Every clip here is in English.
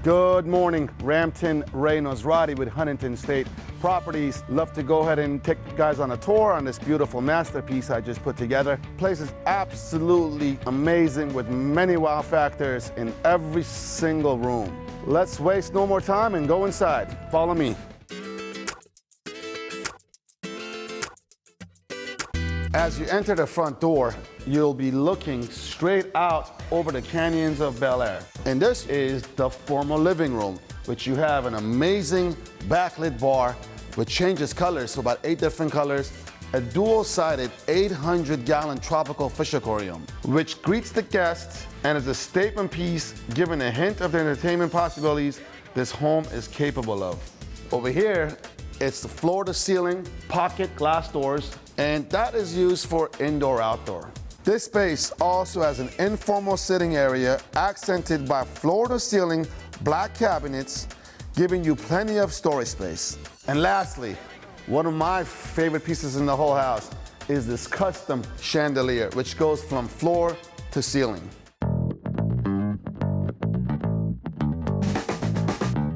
Good morning, Ramtin Ray Nosrati with Huntington State Properties. Love to go ahead and take you guys on a tour on this beautiful masterpiece I just put together. Place is absolutely amazing with many wow factors in every single room. Let's waste no more time and go inside. Follow me. As you enter the front door, you'll be looking straight out over the canyons of Bel Air. And this is the formal living room, which you have an amazing backlit bar which changes colors, so about 8 different colors, a dual-sided 800-gallon tropical fish aquarium, which greets the guests and is a statement piece giving a hint of the entertainment possibilities this home is capable of. Over here, it's the floor-to-ceiling pocket glass doors, and that is used for indoor-outdoor. This space also has an informal sitting area accented by floor-to-ceiling black cabinets, giving you plenty of storage space. And lastly, one of my favorite pieces in the whole house is this custom chandelier, which goes from floor to ceiling.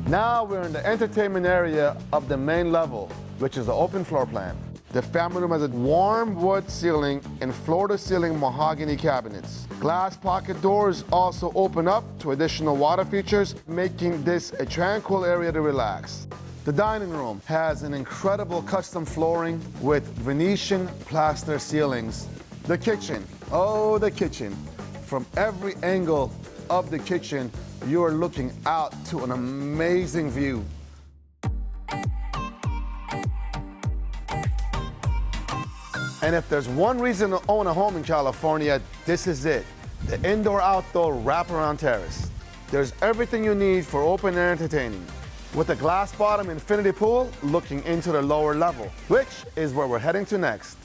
Now we're in the entertainment area of the main level, which is the open floor plan. The family room has a warm wood ceiling and floor-to-ceiling mahogany cabinets. Glass pocket doors also open up to additional water features, making this a tranquil area to relax. The dining room has an incredible custom flooring with Venetian plaster ceilings. The kitchen, oh, the kitchen. From every angle of the kitchen, you are looking out to an amazing view. And if there's one reason to own a home in California, this is it. The indoor-outdoor wraparound terrace. There's everything you need for open-air entertaining. With a glass-bottom infinity pool looking into the lower level, which is where we're heading to next.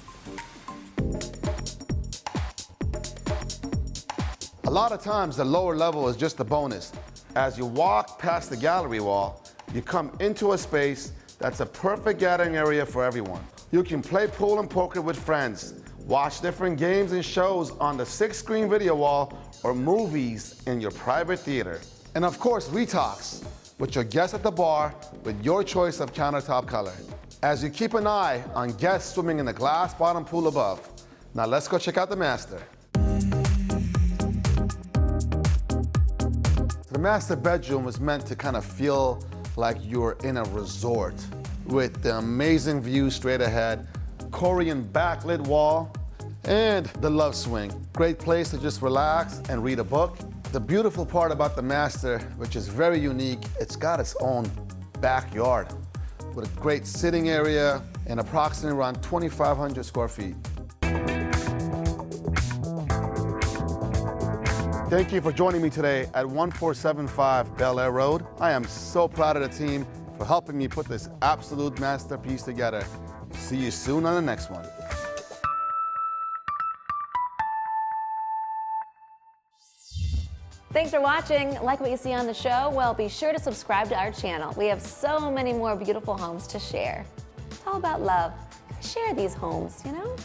A lot of times, the lower level is just a bonus. As you walk past the gallery wall, you come into a space that's a perfect gathering area for everyone. You can play pool and poker with friends, watch different games and shows on the 6-screen video wall, or movies in your private theater. And of course, Retox, with your guests at the bar with your choice of countertop color. As you keep an eye on guests swimming in the glass bottom pool above. Now let's go check out the master. The master bedroom was meant to kind of feel like you're in a resort, with the amazing view straight ahead, Korean backlit wall, and the love swing. Great place to just relax and read a book. The beautiful part about the master, which is very unique, it's got its own backyard with a great sitting area and approximately around 2,500 square feet. Thank you for joining me today at 1475 Bel Air Road. I am so proud of the team for helping me put this absolute masterpiece together. See you soon on the next one. Thanks for watching. Like what you see on the show? Well, be sure to subscribe to our channel. We have so many more beautiful homes to share. It's all about love. Share these homes, you know?